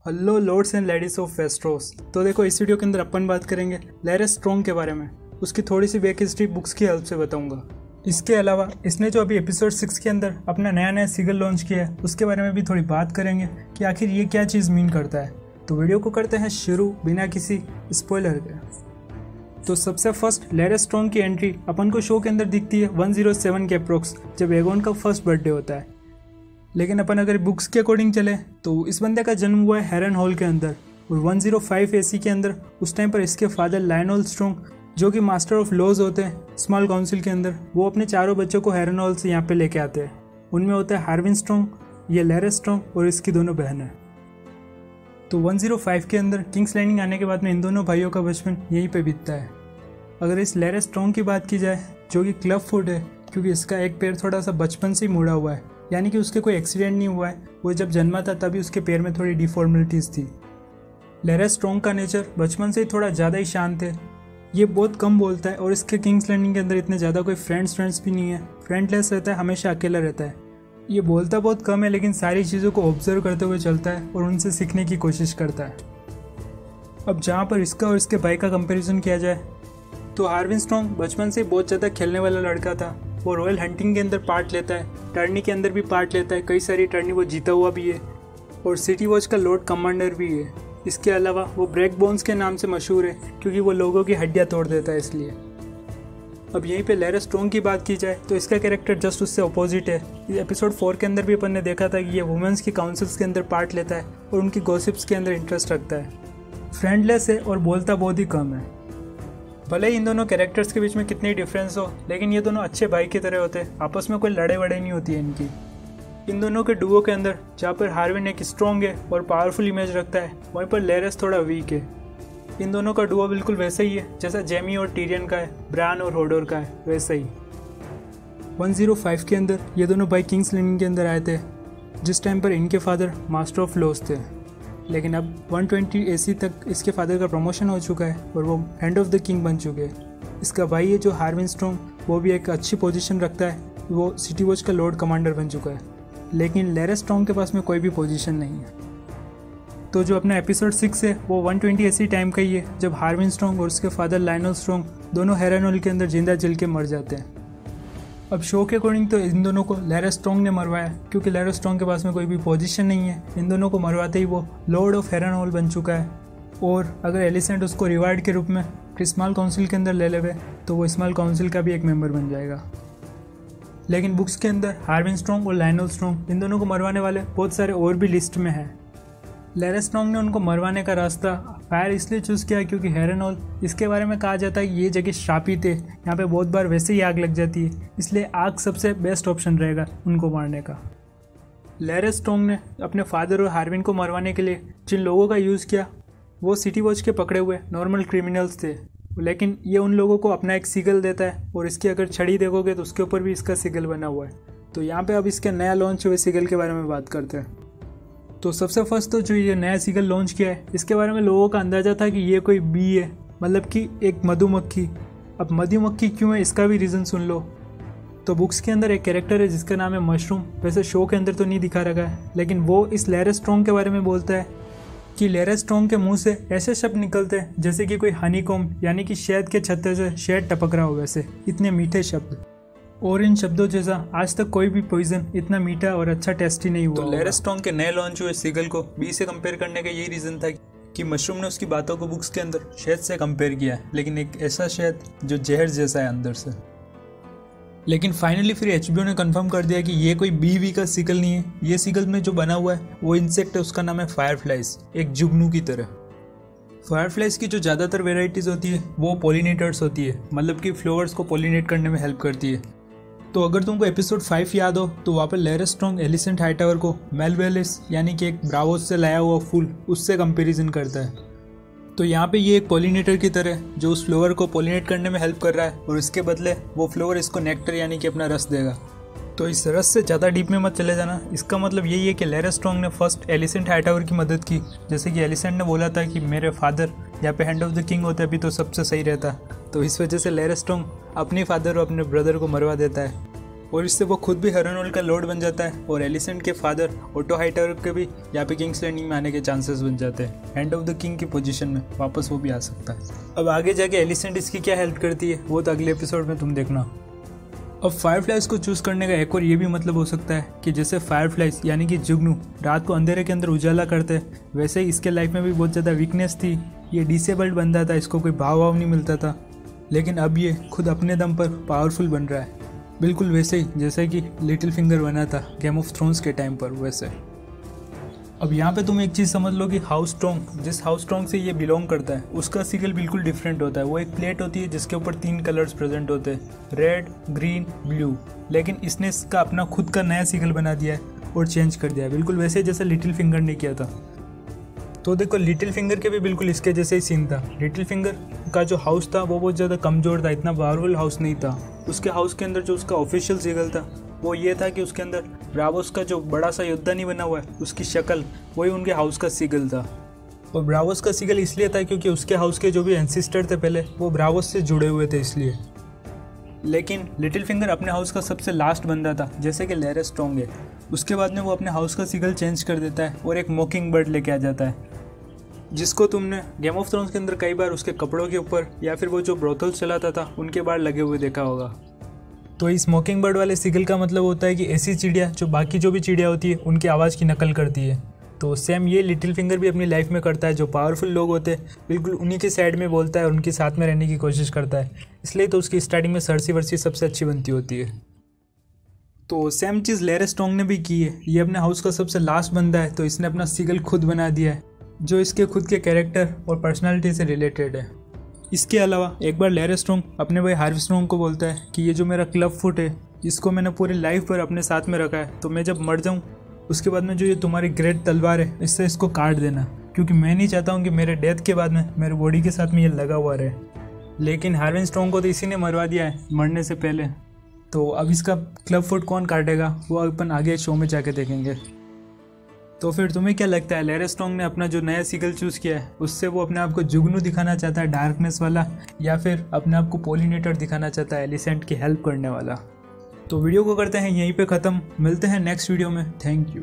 Hello lords and ladies of Westeros. तो देखो, इस वीडियो के अंदर अपन बात करेंगे लैरस स्ट्रॉन्ग के बारे में। उसकी थोड़ी सी बैक हिस्ट्री बुक्स की हेल्प से बताऊंगा। इसके अलावा इसने जो अभी एपिसोड 6 के अंदर अपना नया सीगल लॉन्च किया है उसके बारे में भी थोड़ी बात करेंगे कि आखिर ये क्या चीज़ मीन करता है। तो वीडियो को करते हैं शुरू बिना किसी स्पॉइलर के। तो सबसे फर्स्ट लैरस स्ट्रॉन्ग की एंट्री अपन को शो के अंदर दिखती है 107 के अप्रोक्स, जब एगोन का फर्स्ट बर्थडे होता है। लेकिन अपन अगर बुक्स के अकॉर्डिंग चले तो इस बंदे का जन्म हुआ है हेरन हॉल के अंदर, और 105 AC के अंदर उस टाइम पर इसके फादर लायनल स्ट्रॉन्ग, जो कि मास्टर ऑफ लॉज होते हैं स्मॉल काउंसिल के अंदर, वो अपने चारों बच्चों को हेरन हॉल से यहाँ पे लेके आते हैं। उनमें होता है हार्विन स्ट्रॉन्ग, ये लैरस स्ट्रॉन्ग और इसकी दोनों बहनें। तो 105 के अंदर किंग्स लैंडिंग आने के बाद में इन दोनों भाइयों का बचपन यहीं पर बीतता है। अगर इस लैरस स्ट्रॉन्ग की बात की जाए, जो कि क्लब फुट है, क्योंकि इसका एक पैर थोड़ा सा बचपन से ही मुड़ा हुआ है, यानी कि उसके कोई एक्सीडेंट नहीं हुआ है, वो जब जन्मा था तभी उसके पैर में थोड़ी डिफॉर्मिलिटीज़ थी। लैरस स्ट्रॉन्ग का नेचर बचपन से ही थोड़ा ज़्यादा ही शांत है। ये बहुत कम बोलता है और इसके किंग्स लैंडिंग के अंदर इतने ज़्यादा कोई फ्रेंड्स भी नहीं है, फ्रेंडलेस रहता है, हमेशा अकेला रहता है। ये बोलता बहुत कम है, लेकिन सारी चीज़ों को ऑब्जर्व करते हुए चलता है और उनसे सीखने की कोशिश करता है। अब जहाँ पर इसका और इसके भाई का कंपेरिजन किया जाए तो हार्विन स्ट्रॉन्ग बचपन से बहुत ज़्यादा खेलने वाला लड़का था। वो रॉयल हंटिंग के अंदर पार्ट लेता है, टर्नी के अंदर भी पार्ट लेता है, कई सारी टर्नी वो जीता हुआ भी है, और सिटी वॉच का लॉर्ड कमांडर भी है। इसके अलावा वो ब्रेक बोन्स के नाम से मशहूर है, क्योंकि वो लोगों की हड्डियाँ तोड़ देता है इसलिए। अब यहीं पे लैरस स्ट्रॉन्ग की बात की जाए तो इसका कैरेक्टर जस्ट उससे अपोजिट है। एपिसोड 4 के अंदर भी अपन ने देखा था कि ये वुमेंस की काउंसिल्स के अंदर पार्ट लेता है और उनकी गॉसिप्स के अंदर इंटरेस्ट रखता है। फ्रेंडलेस है और बोलता बहुत ही कम है। भले ही इन दोनों कैरेक्टर्स के बीच में कितनी डिफरेंस हो, लेकिन ये दोनों अच्छे भाई की तरह होते हैं, आपस में कोई लड़ाई वड़ाई नहीं होती है इनकी। इन दोनों के डुओ के अंदर जहाँ पर हार्विन एक स्ट्रॉन्ग है और पावरफुल इमेज रखता है, वहीं पर लैरस थोड़ा वीक है। इन दोनों का डुओ बिल्कुल वैसा ही है जैसा जेमी और टीरियन का है, ब्रान और होडोर का है, वैसा ही। 105 के अंदर ये दोनों भाई किंग्स लैंडिंग के अंदर आए थे, जिस टाइम पर इनके फादर मास्टर ऑफ लॉज थे। लेकिन अब 120 AC तक इसके फादर का प्रमोशन हो चुका है और वो हैंड ऑफ द किंग बन चुके हैं। इसका भाई है जो हार्विन स्ट्रॉन्ग, वो भी एक अच्छी पोजीशन रखता है, वो सिटी वॉच का लॉर्ड कमांडर बन चुका है। लेकिन लैरस स्ट्रॉन्ग के पास में कोई भी पोजीशन नहीं है। तो जो अपना एपिसोड 6 है वो 120 AC टाइम का ही है, जब हार्विन स्ट्रॉन्ग और उसके फादर लायनल स्ट्रॉन्ग दोनों हेरन हॉल के अंदर जिंदा जल के मर जाते हैं। अब शो के अकॉर्डिंग तो इन दोनों को लैरस स्ट्रॉन्ग ने मरवाया, क्योंकि लैरस स्ट्रॉन्ग के पास में कोई भी पोजीशन नहीं है। इन दोनों को मरवाते ही वो लॉर्ड ऑफ हेरन हॉल बन चुका है, और अगर एलिसेंट उसको रिवार्ड के रूप में स्मॉल काउंसिल के अंदर ले लेवे तो वो स्मॉल काउंसिल का भी एक मेंबर बन जाएगा। लेकिन बुक्स के अंदर हार्विन स्ट्रॉन्ग और लायनल स्ट्रॉन्ग इन दोनों को मरवाने वाले बहुत सारे और भी लिस्ट में हैं। लैरस स्ट्रॉन्ग ने उनको मरवाने का रास्ता फायर इसलिए चूज़ किया क्योंकि हेरन हॉल, इसके बारे में कहा जाता है कि ये जगह श्रापित है, यहाँ पे बहुत बार वैसे ही आग लग जाती है, इसलिए आग सबसे बेस्ट ऑप्शन रहेगा उनको मारने का। लैरस स्ट्रॉन्ग ने अपने फादर और हार्विन को मरवाने के लिए जिन लोगों का यूज़ किया वो सिटी वॉच के पकड़े हुए नॉर्मल क्रिमिनल्स थे, लेकिन ये उन लोगों को अपना एक सिगल देता है, और इसकी अगर छड़ी देखोगे तो उसके ऊपर भी इसका सिगल बना हुआ है। तो यहाँ पर अब इसके नया लॉन्च हुए सिगल के बारे में बात करते हैं। तो सबसे फर्स्ट तो जो ये नया सिगल लॉन्च किया है, इसके बारे में लोगों का अंदाज़ा था कि ये कोई बी है, मतलब कि एक मधुमक्खी। अब मधुमक्खी क्यों है इसका भी रीज़न सुन लो। तो बुक्स के अंदर एक कैरेक्टर है जिसका नाम है मशरूम, वैसे शो के अंदर तो नहीं दिखा रखा है, लेकिन वो इस लैरस स्ट्रॉन्ग के बारे में बोलता है कि लैरस स्ट्रॉन्ग के मुंह से ऐसे शब्द निकलते हैं जैसे कि कोई हनीकॉम्ब, यानी कि शहद के छत्ते से शहद टपक रहा हो, वैसे इतने मीठे शब्द। और इन शब्दों जैसा आज तक कोई भी पॉइजन इतना मीठा और अच्छा टेस्टी नहीं हुआ। तो लैरस स्ट्रॉन्ग के नए लॉन्च हुए सिगल को बी से कंपेयर करने का यही रीज़न था कि मशरूम ने उसकी बातों को बुक्स के अंदर शहद से कंपेयर किया है, लेकिन एक ऐसा शहद जो जहर जैसा है अंदर से। लेकिन फाइनली फिर HBO ने कंफर्म कर दिया कि ये कोई बी का सिगल नहीं है। ये सिगल में जो बना हुआ है वो इंसेक्ट है, उसका नाम है फायरफ्लाइज, एक जुगनू की तरह। फायरफ्लाइज की जो ज़्यादातर वेराइटीज़ होती है वो पोलिनेटर्स होती है, मतलब कि फ्लावर्स को पोलिनेट करने में हेल्प करती है। तो अगर तुमको एपिसोड 5 याद हो तो वहाँ पर लैरस स्ट्रॉन्ग एलिसेंट हाईटावर को मेलवेलिस, यानी कि एक ब्रावोस से लाया हुआ फूल, उससे कंपैरिजन करता है। तो यहाँ पे ये एक पोलिनेटर की तरह जो उस फ्लावर को पोलिनेट करने में हेल्प कर रहा है, और इसके बदले वो फ्लावर इसको नेक्टर यानी कि अपना रस देगा। तो इस रस से ज़्यादा डीप में मत चले जाना। इसका मतलब यही है कि लैरस स्ट्रॉन्ग ने फर्स्ट एलिसेंट हाईटावर की मदद की, जैसे कि एलिसेंट ने बोला था कि मेरे फादर यहाँ पे हैंड ऑफ द किंग होते अभी तो सबसे सही रहता। तो इस वजह से लैरस स्ट्रॉन्ग अपने फादर और अपने ब्रदर को मरवा देता है, और इससे वो खुद भी हरनोल का लॉर्ड बन जाता है और एलिसेंट के फादर ओटो हाईटावर के भी यहाँ पे किंग्स लैंडिंग में आने के चांसेस बन जाते हैं। हैंड ऑफ द किंग की पोजीशन में वापस वो भी आ सकता है। अब आगे जाके एलिसेंट इसकी क्या हेल्प करती है वो तो अगले एपिसोड में तुम देखना। अब फायरफ्लाइज को चूज करने का एक और ये भी मतलब हो सकता है कि जैसे फायरफ्लाइज यानी कि जुगनू रात को अंधेरे के अंदर उजाला करते हैं, वैसे ही इसके लाइफ में भी बहुत ज़्यादा वीकनेस थी। ये डिसेबल्ड बंदा था, इसको कोई भाव नहीं मिलता था, लेकिन अब ये खुद अपने दम पर पावरफुल बन रहा है, बिल्कुल वैसे ही जैसे कि लिटिल फिंगर बना था गेम ऑफ थ्रोन्स के टाइम पर वैसे। अब यहाँ पे तुम एक चीज़ समझ लो कि हाउस स्ट्रॉन्ग, जिस हाउस स्ट्रॉन्ग से ये बिलोंग करता है उसका सिगल बिल्कुल डिफरेंट होता है। वो एक प्लेट होती है जिसके ऊपर 3 कलर्स प्रेजेंट होते हैं, रेड, ग्रीन, ब्लू, लेकिन इसने इसका अपना खुद का नया सिगल बना दिया है और चेंज कर दिया है, बिल्कुल वैसे जैसे लिटिल फिंगर ने किया था। तो देखो लिटिल फिंगर के भी बिल्कुल इसके जैसे ही सीन था। लिटिल फिंगर का जो हाउस था वो बहुत ज़्यादा कमज़ोर था, इतना पावरफुल हाउस नहीं था। उसके हाउस के अंदर जो उसका ऑफिशियल सिगल था वो ये था कि उसके अंदर ब्रावोस का जो बड़ा सा योद्धा नहीं बना हुआ है उसकी शक्ल वही उनके हाउस का सिगल था। और ब्रावोस का सिगल इसलिए था क्योंकि उसके हाउस के जो भी एंसिस्टर थे पहले वो ब्रावोस से जुड़े हुए थे इसलिए। लेकिन लिटिल फिंगर अपने हाउस का सबसे लास्ट बंदा था, जैसे कि लैरस स्ट्रॉन्ग है। उसके बाद में वो अपने हाउस का सिगल चेंज कर देता है और एक मॉकिंग बर्ड लेके आ जाता है, जिसको तुमने गेम ऑफ थ्रोन्स के अंदर कई बार उसके कपड़ों के ऊपर या फिर वो जो ब्रोथल चलाता था उनके बाहर लगे हुए देखा होगा। तो इस मॉकिंग बर्ड वाले सिगल का मतलब होता है कि ऐसी चिड़िया जो बाकी जो भी चिड़िया होती है उनकी आवाज़ की नकल करती है। तो सेम ये लिटिल फिंगर भी अपनी लाइफ में करता है। जो पावरफुल लोग होते हैं बिल्कुल उन्हीं के साइड में बोलता है और उनके साथ में रहने की कोशिश करता है, इसलिए तो उसकी स्टार्टिंग में सरसी वर्सी सबसे अच्छी बनती होती है। तो सेम चीज़ लैरस स्ट्रॉन्ग ने भी की है। ये अपने हाउस का सबसे लास्ट बंदा है तो इसने अपना सिगल खुद बना दिया है जो इसके खुद के कैरेक्टर और पर्सनालिटी से रिलेटेड है। इसके अलावा एक बार लैरस स्ट्रॉन्ग अपने भाई हार्वी स्ट्रॉन्ग को बोलता है कि ये जो मेरा क्लब फुट है इसको मैंने पूरी लाइफ पर अपने साथ में रखा है, तो मैं जब मर जाऊँ उसके बाद में जो ये तुम्हारी ग्रेट तलवार है इससे इसको काट देना, क्योंकि मैं नहीं चाहता हूँ कि मेरे डेथ के बाद में मेरे बॉडी के साथ में ये लगा हुआ रहे। लेकिन हार्वी स्ट्रॉन्ग को तो इसी ने मरवा दिया है मरने से पहले। तो अब इसका क्लब फुट कौन काटेगा वो अपन आगे शो में जाके देखेंगे। तो फिर तुम्हें क्या लगता है लैरस स्ट्रॉन्ग ने अपना जो नया सिगल चूज़ किया है उससे वो अपने आप को जुगनू दिखाना चाहता है, डार्कनेस वाला, या फिर अपने आप को पोलिनेटर दिखाना चाहता है, एलिसेंट की हेल्प करने वाला? तो वीडियो को करते हैं यहीं पे ख़त्म, मिलते हैं नेक्स्ट वीडियो में। Thank you.